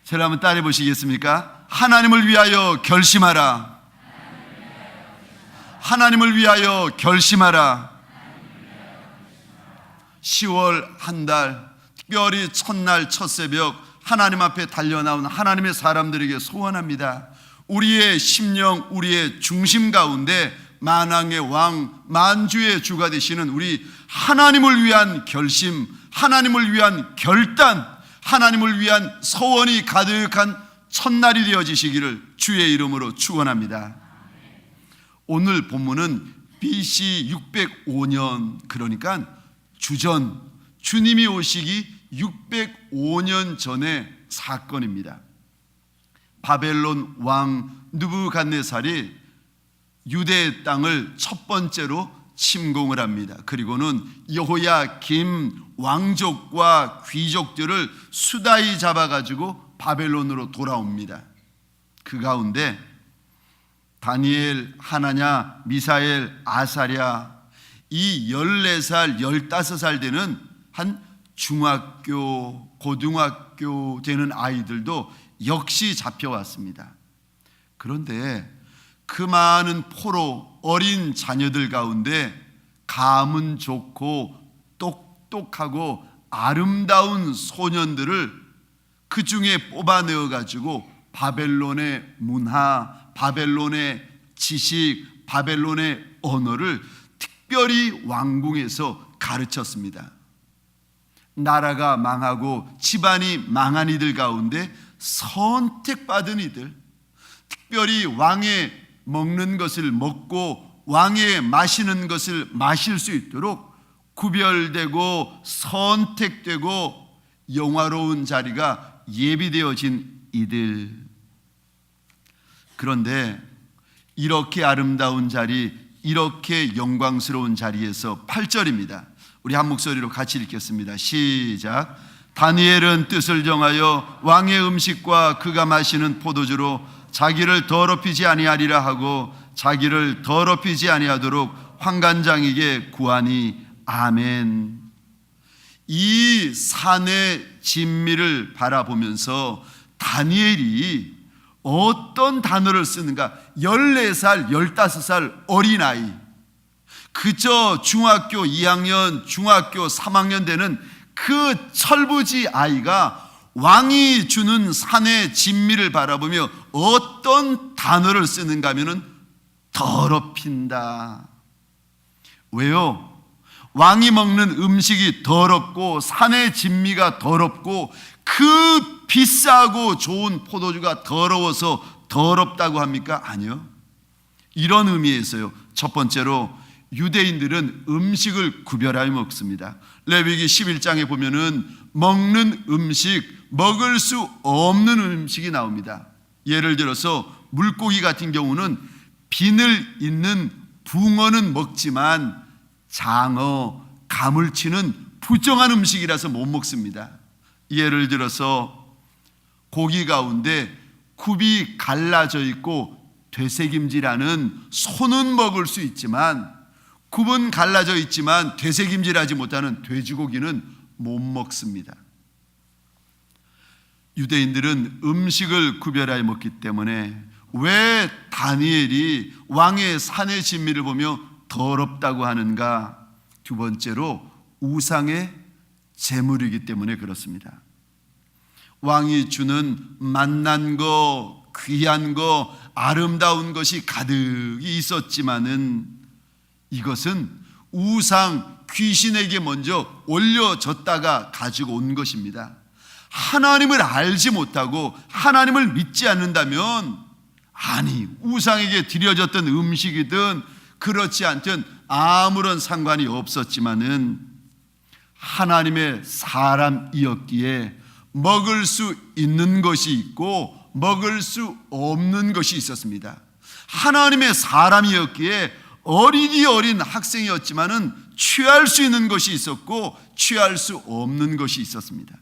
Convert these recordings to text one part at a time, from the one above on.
저를 한번 따라해 보시겠습니까? 하나님을 위하여 결심하라. 하나님을 위하여 결심하라. 10월 한 달, 특별히 첫날 첫 새벽 하나님 앞에 달려나온 하나님의 사람들에게 소원합니다. 우리의 심령, 우리의 중심 가운데 만왕의 왕, 만주의 주가 되시는 우리 하나님을 위한 결심, 하나님을 위한 결단, 하나님을 위한 소원이 가득한 첫날이 되어지시기를 주의 이름으로 축원합니다. 오늘 본문은 BC 605년, 그러니까 주전, 주님이 오시기 605년 전의 사건입니다. 바벨론 왕 느부갓네살이 유대 땅을 첫 번째로 침공을 합니다. 그리고는 여호야김 왕족과 귀족들을 수다히 잡아가지고 바벨론으로 돌아옵니다. 그 가운데 다니엘, 하나냐, 미사엘, 아사랴, 이 14살, 15살 되는 한 중학교, 고등학교 되는 아이들도 역시 잡혀왔습니다. 그런데 그 많은 포로 어린 자녀들 가운데 감은 좋고 똑똑하고 아름다운 소년들을 그 중에 뽑아내어 가지고 바벨론의 문화, 바벨론의 지식, 바벨론의 언어를 특별히 왕궁에서 가르쳤습니다. 나라가 망하고 집안이 망한 이들 가운데 선택받은 이들, 특별히 왕의 먹는 것을 먹고 왕의 마시는 것을 마실 수 있도록 구별되고 선택되고 영화로운 자리가 예비되어진 이들. 그런데 이렇게 아름다운 자리, 이렇게 영광스러운 자리에서 8절입니다. 우리 한 목소리로 같이 읽겠습니다. 시작. 다니엘은 뜻을 정하여 왕의 음식과 그가 마시는 포도주로 자기를 더럽히지 아니하리라 하고 자기를 더럽히지 아니하도록 환관장에게 구하니 아멘. 이 산의 진미를 바라보면서 다니엘이 어떤 단어를 쓰는가? 14살, 15살 어린아이, 그저 중학교 2학년, 중학교 3학년 되는 그 철부지 아이가 왕이 주는 산의 진미를 바라보며 어떤 단어를 쓰는가 하면은 더럽힌다. 왜요? 왕이 먹는 음식이 더럽고 산의 진미가 더럽고 그 비싸고 좋은 포도주가 더러워서 더럽다고 합니까? 아니요. 이런 의미에서요. 첫 번째로 유대인들은 음식을 구별하여 먹습니다. 레위기 11장에 보면은 먹는 음식, 먹을 수 없는 음식이 나옵니다. 예를 들어서 물고기 같은 경우는 비늘 있는 붕어는 먹지만 장어, 가물치는 부정한 음식이라서 못 먹습니다. 예를 들어서 고기 가운데 굽이 갈라져 있고 되새김질하는 소는 먹을 수 있지만 굽은 갈라져 있지만 되새김질하지 못하는 돼지고기는 못 먹습니다. 유대인들은 음식을 구별하여 먹기 때문에 왜 다니엘이 왕의 산의 진미를 보며 더럽다고 하는가? 두 번째로 우상의 제물이기 때문에 그렇습니다. 왕이 주는 맛난 거, 귀한 거, 아름다운 것이 가득히 있었지만은 이것은 우상, 귀신에게 먼저 올려졌다가 가지고 온 것입니다. 하나님을 알지 못하고 하나님을 믿지 않는다면, 아니 우상에게 드려졌던 음식이든 그렇지 않든 아무런 상관이 없었지만은 하나님의 사람이었기에 먹을 수 있는 것이 있고 먹을 수 없는 것이 있었습니다. 하나님의 사람이었기에 어리기 어린 학생이었지만은 취할 수 있는 것이 있었고 취할 수 없는 것이 있었습니다.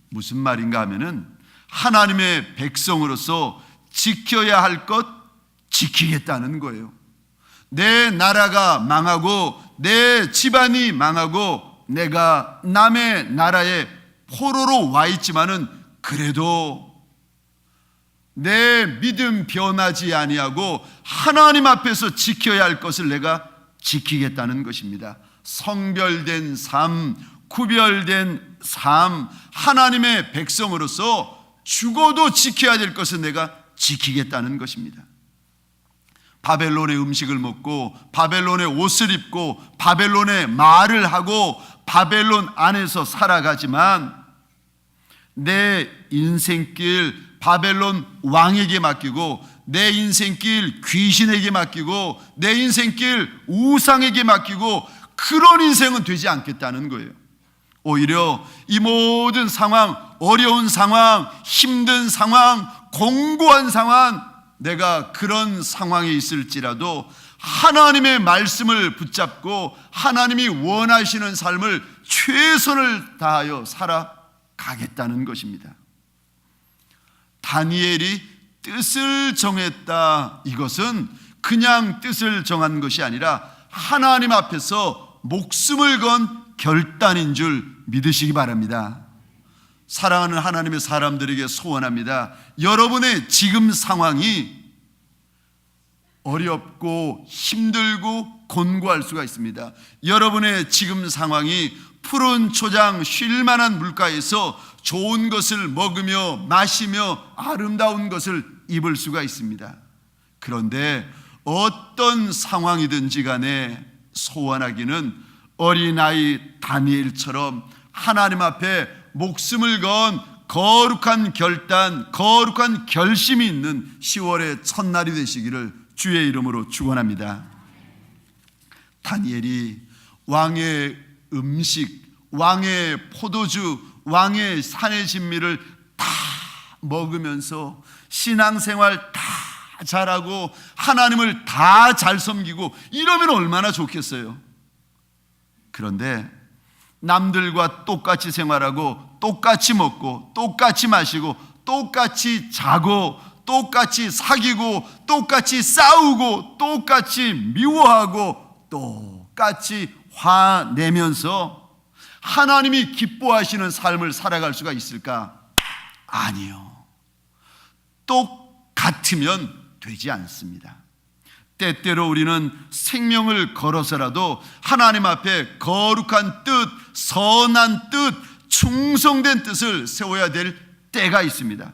무슨 말인가 하면은 하나님의 백성으로서 지켜야 할 것 지키겠다는 거예요. 내 나라가 망하고 내 집안이 망하고 내가 남의 나라에 포로로 와 있지만은 그래도 내 믿음 변하지 아니하고 하나님 앞에서 지켜야 할 것을 내가 지키겠다는 것입니다. 성별된 삶, 구별된 삶, 하나님의 백성으로서 죽어도 지켜야 될 것은 내가 지키겠다는 것입니다. 바벨론의 음식을 먹고 바벨론의 옷을 입고 바벨론의 말을 하고 바벨론 안에서 살아가지만 내 인생길 바벨론 왕에게 맡기고 내 인생길 귀신에게 맡기고 내 인생길 우상에게 맡기고 그런 인생은 되지 않겠다는 거예요. 오히려 이 모든 상황, 어려운 상황, 힘든 상황, 공고한 상황, 내가 그런 상황에 있을지라도 하나님의 말씀을 붙잡고 하나님이 원하시는 삶을 최선을 다하여 살아가겠다는 것입니다. 다니엘이 뜻을 정했다. 이것은 그냥 뜻을 정한 것이 아니라 하나님 앞에서 목숨을 건 결단인 줄 믿으시기 바랍니다. 사랑하는 하나님의 사람들에게 소원합니다. 여러분의 지금 상황이 어렵고 힘들고 곤고할 수가 있습니다. 여러분의 지금 상황이 푸른 초장 쉴 만한 물가에서 좋은 것을 먹으며 마시며 아름다운 것을 입을 수가 있습니다. 그런데 어떤 상황이든지 간에 소원하기는 어린아이 다니엘처럼 하나님 앞에 목숨을 건 거룩한 결단, 거룩한 결심이 있는 10월의 첫날이 되시기를 주의 이름으로 축원합니다. 다니엘이 왕의 음식, 왕의 포도주, 왕의 산의 진미를 다 먹으면서 신앙생활 다 잘하고 하나님을 다 잘 섬기고 이러면 얼마나 좋겠어요. 그런데 남들과 똑같이 생활하고 똑같이 먹고 똑같이 마시고 똑같이 자고 똑같이 사귀고 똑같이 싸우고 똑같이 미워하고 똑같이 화내면서 하나님이 기뻐하시는 삶을 살아갈 수가 있을까? 아니요. 똑같으면 되지 않습니다. 때때로 우리는 생명을 걸어서라도 하나님 앞에 거룩한 뜻, 선한 뜻, 충성된 뜻을 세워야 될 때가 있습니다.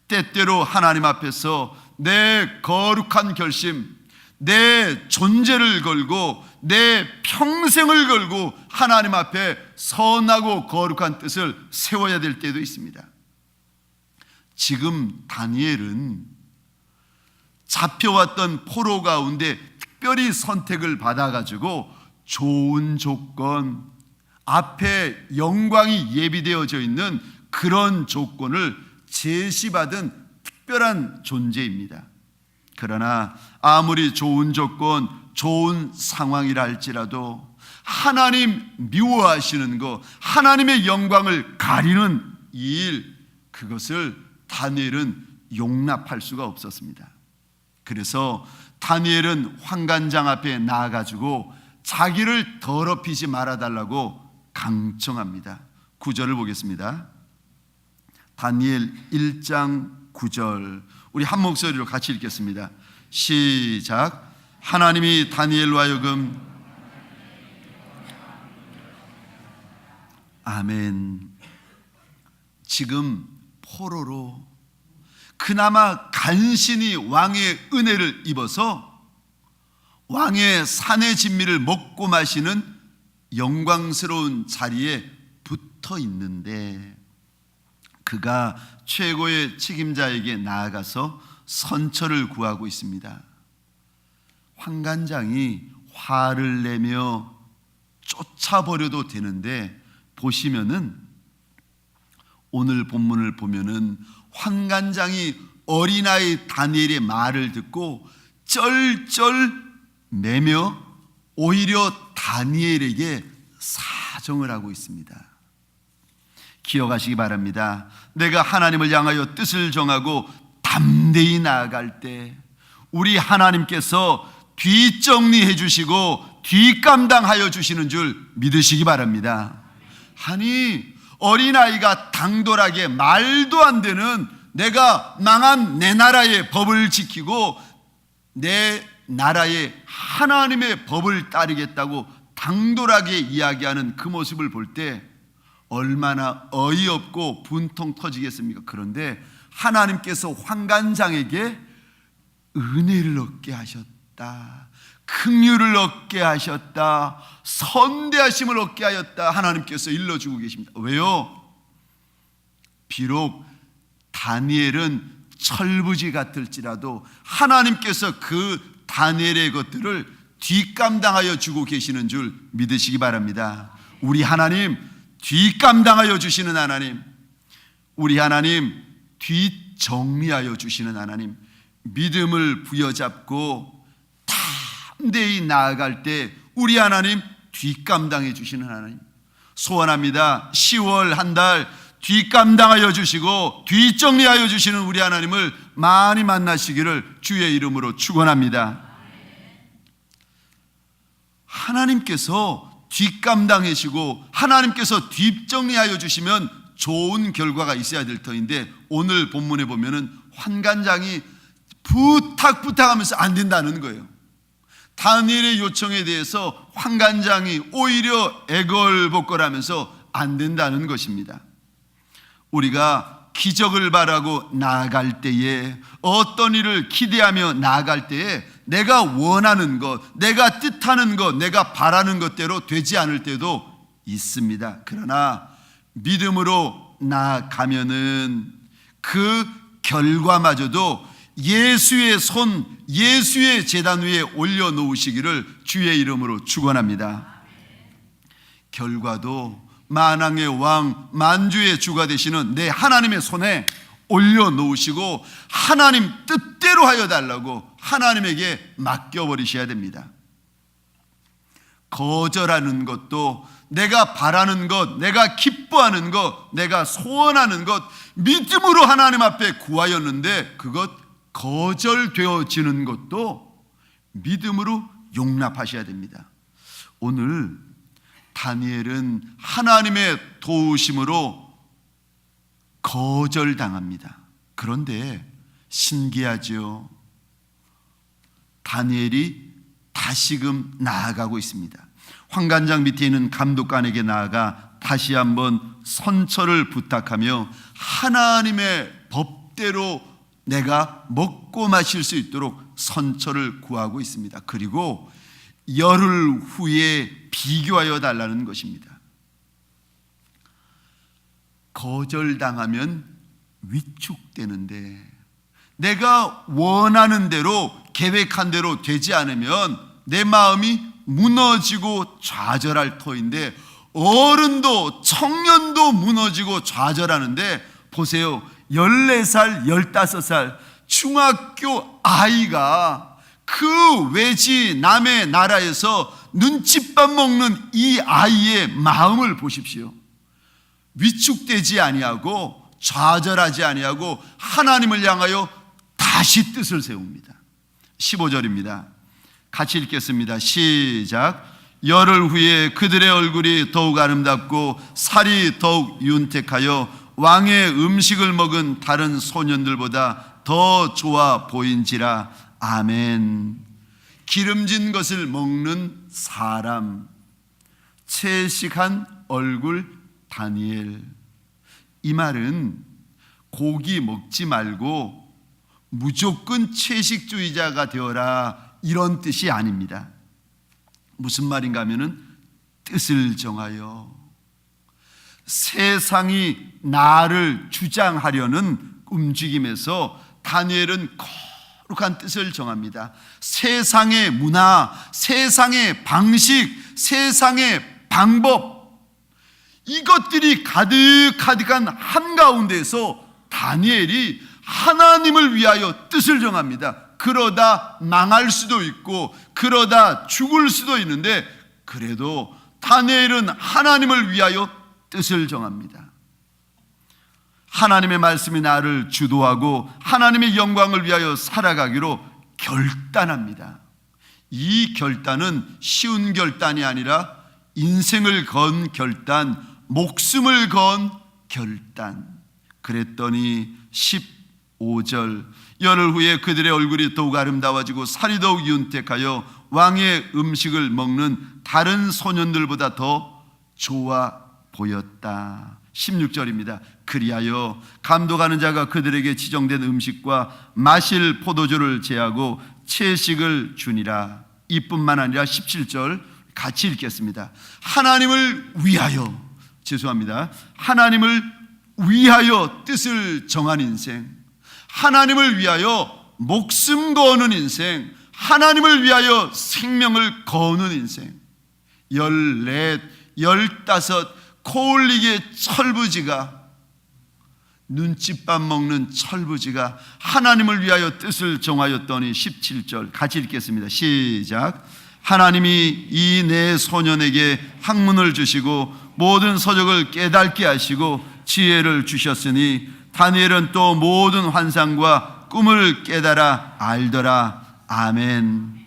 때때로 하나님 앞에서 내 거룩한 결심, 내 존재를 걸고 내 평생을 걸고 하나님 앞에 선하고 거룩한 뜻을 세워야 될 때도 있습니다. 지금 다니엘은 잡혀왔던 포로 가운데 특별히 선택을 받아가지고 좋은 조건, 앞에 영광이 예비되어져 있는 그런 조건을 제시받은 특별한 존재입니다. 그러나 아무리 좋은 조건, 좋은 상황이라 할지라도 하나님 미워하시는 것, 하나님의 영광을 가리는 이 일, 그것을 다니엘은 용납할 수가 없었습니다. 그래서 다니엘은 환관장 앞에 나아가지고 자기를 더럽히지 말아달라고 강청합니다. 9절을 보겠습니다. 다니엘 1장 9절, 우리 한 목소리로 같이 읽겠습니다. 시작. 하나님이 다니엘로 하여금, 아멘. 지금 포로로 그나마 간신히 왕의 은혜를 입어서 왕의 산의 진미를 먹고 마시는 영광스러운 자리에 붙어 있는데 그가 최고의 책임자에게 나아가서 선처를 구하고 있습니다. 환관장이 화를 내며 쫓아버려도 되는데 보시면은 오늘 본문을 보면은 환관장이 어린아이 다니엘의 말을 듣고 쩔쩔 매며 오히려 다니엘에게 사정을 하고 있습니다. 기억하시기 바랍니다. 내가 하나님을 향하여 뜻을 정하고 담대히 나아갈 때 우리 하나님께서 뒷정리해 주시고 뒷감당하여 주시는 줄 믿으시기 바랍니다. 아니 어린아이가 당돌하게 말도 안 되는 내가 망한 내 나라의 법을 지키고 내 나라의 하나님의 법을 따르겠다고 당돌하게 이야기하는 그 모습을 볼 때 얼마나 어이없고 분통 터지겠습니까? 그런데 하나님께서 환관장에게 은혜를 얻게 하셨다, 긍휼을 얻게 하셨다, 선대하심을 얻게 하였다, 하나님께서 일러주고 계십니다. 왜요? 비록 다니엘은 철부지 같을지라도 하나님께서 그 다니엘의 것들을 뒷감당하여 주고 계시는 줄 믿으시기 바랍니다. 우리 하나님 뒷감당하여 주시는 하나님, 우리 하나님 뒷정리하여 주시는 하나님, 믿음을 부여잡고 담대히 나아갈 때 우리 하나님 뒷감당해 주시는 하나님, 소원합니다. 10월 한 달 뒷감당하여 주시고 뒷정리하여 주시는 우리 하나님을 많이 만나시기를 주의 이름으로 축원합니다. 하나님께서 뒷감당하시고 하나님께서 뒷정리하여 주시면 좋은 결과가 있어야 될 터인데, 오늘 본문에 보면은 환관장이 부탁하면서 안 된다는 거예요. 다니엘의 요청에 대해서 환관장이 오히려 애걸복걸하면서 안 된다는 것입니다. 우리가 기적을 바라고 나아갈 때에, 어떤 일을 기대하며 나아갈 때에 내가 원하는 것, 내가 뜻하는 것, 내가 바라는 것대로 되지 않을 때도 있습니다. 그러나 믿음으로 나아가면은 그 결과마저도 예수의 손, 예수의 제단 위에 올려놓으시기를 주의 이름으로 축원합니다. 결과도 만왕의 왕, 만주의 주가 되시는 내 하나님의 손에 올려놓으시고 하나님 뜻대로 하여 달라고 하나님에게 맡겨버리셔야 됩니다. 거절하는 것도 내가 바라는 것, 내가 기뻐하는 것, 내가 소원하는 것 믿음으로 하나님 앞에 구하였는데 그것 거절되어지는 것도 믿음으로 용납하셔야 됩니다. 오늘 다니엘은 하나님의 도우심으로 거절당합니다. 그런데 신기하죠. 다니엘이 다시금 나아가고 있습니다. 환관장 밑에 있는 감독관에게 나아가 다시 한번 선처를 부탁하며 하나님의 법대로 내가 먹고 마실 수 있도록 선처를 구하고 있습니다. 그리고 열흘 후에 비교하여 달라는 것입니다. 거절당하면 위축되는데 내가 원하는 대로, 계획한 대로 되지 않으면 내 마음이 무너지고 좌절할 터인데, 어른도 청년도 무너지고 좌절하는데, 보세요, 14살, 15살 중학교 아이가 그 외지 남의 나라에서 눈칫밥 먹는 이 아이의 마음을 보십시오. 위축되지 아니하고 좌절하지 아니하고 하나님을 향하여 다시 뜻을 세웁니다. 15절입니다. 같이 읽겠습니다. 시작. 열흘 후에 그들의 얼굴이 더욱 아름답고 살이 더욱 윤택하여 왕의 음식을 먹은 다른 소년들보다 더 좋아 보인지라. 아멘. 기름진 것을 먹는 사람, 채식한 얼굴 다니엘. 이 말은 고기 먹지 말고 무조건 채식주의자가 되어라, 이런 뜻이 아닙니다. 무슨 말인가 하면은 뜻을 정하여 세상이 나를 주장하려는 움직임에서 다니엘은 거룩한 뜻을 정합니다. 세상의 문화, 세상의 방식, 세상의 방법, 이것들이 가득한 한가운데서 다니엘이 하나님을 위하여 뜻을 정합니다. 그러다 망할 수도 있고 그러다 죽을 수도 있는데, 그래도 다니엘은 하나님을 위하여 뜻을 정합니다. 하나님의 말씀이 나를 주도하고 하나님의 영광을 위하여 살아가기로 결단합니다. 이 결단은 쉬운 결단이 아니라 인생을 건 결단, 목숨을 건 결단. 그랬더니 15절, 열흘 후에 그들의 얼굴이 더욱 아름다워지고 살이 더욱 윤택하여 왕의 음식을 먹는 다른 소년들보다 더 좋아 보였다. 16절입니다. 그리하여 감독하는 자가 그들에게 지정된 음식과 마실 포도주를 제하고 채식을 주니라. 이뿐만 아니라 17절 같이 읽겠습니다. 하나님을 위하여, 죄송합니다, 하나님을 위하여 뜻을 정한 인생, 하나님을 위하여 목숨 거는 인생, 하나님을 위하여 생명을 거는 인생. 14, 15 코올리게 철부지가, 눈칫밥 먹는 철부지가 하나님을 위하여 뜻을 정하였더니 17절 같이 읽겠습니다. 시작. 하나님이 이 네 소년에게 학문을 주시고 모든 서적을 깨닫게 하시고 지혜를 주셨으니 다니엘은 또 모든 환상과 꿈을 깨달아 알더라. 아멘.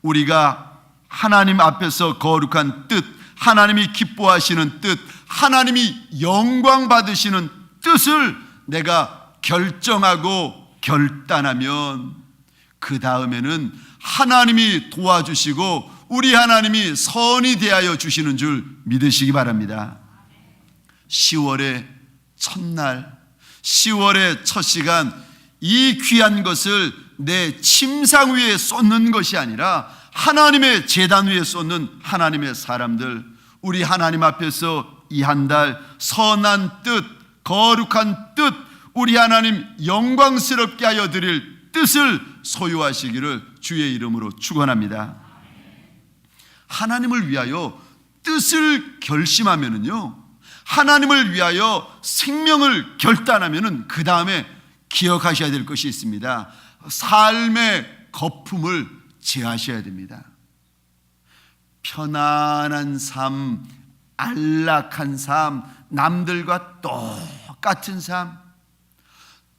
우리가 하나님 앞에서 거룩한 뜻, 하나님이 기뻐하시는 뜻, 하나님이 영광 받으시는 뜻을 내가 결정하고 결단하면 그 다음에는 하나님이 도와주시고 우리 하나님이 선이 대하여 주시는 줄 믿으시기 바랍니다. 10월의 첫날, 10월의 첫 시간, 이 귀한 것을 내 침상 위에 쏟는 것이 아니라 하나님의 제단 위에 쏟는 하나님의 사람들, 우리 하나님 앞에서 이 한 달 선한 뜻, 거룩한 뜻, 우리 하나님 영광스럽게 하여 드릴 뜻을 소유하시기를 주의 이름으로 축원합니다. 하나님을 위하여 뜻을 결심하면은요, 하나님을 위하여 생명을 결단하면은 그 다음에 기억하셔야 될 것이 있습니다. 삶의 거품을 제하셔야 됩니다. 편안한 삶, 안락한 삶, 남들과 똑같은 삶,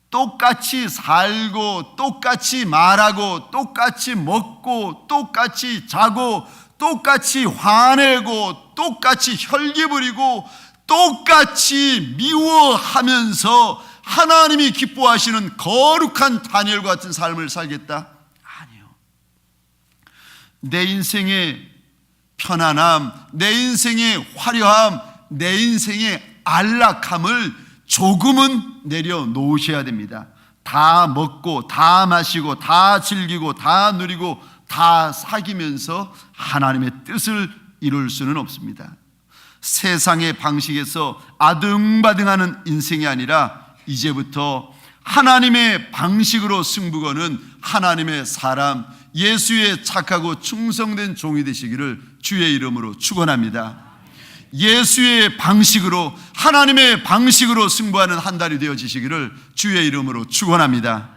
똑같이 살고 똑같이 말하고 똑같이 먹고 똑같이 자고 똑같이 화내고 똑같이 혈기 부리고 똑같이 미워하면서 하나님이 기뻐하시는 거룩한 다니엘과 같은 삶을 살겠다? 아니요. 내 인생의 편안함, 내 인생의 화려함, 내 인생의 안락함을 조금은 내려놓으셔야 됩니다. 다 먹고 다 마시고 다 즐기고 다 누리고 다 사귀면서 하나님의 뜻을 이룰 수는 없습니다. 세상의 방식에서 아등바등하는 인생이 아니라 이제부터 하나님의 방식으로 승부거는 하나님의 사람, 예수의 착하고 충성된 종이 되시기를 주의 이름으로 축원합니다. 예수의 방식으로, 하나님의 방식으로 승부하는 한 달이 되어지시기를 주의 이름으로 축원합니다.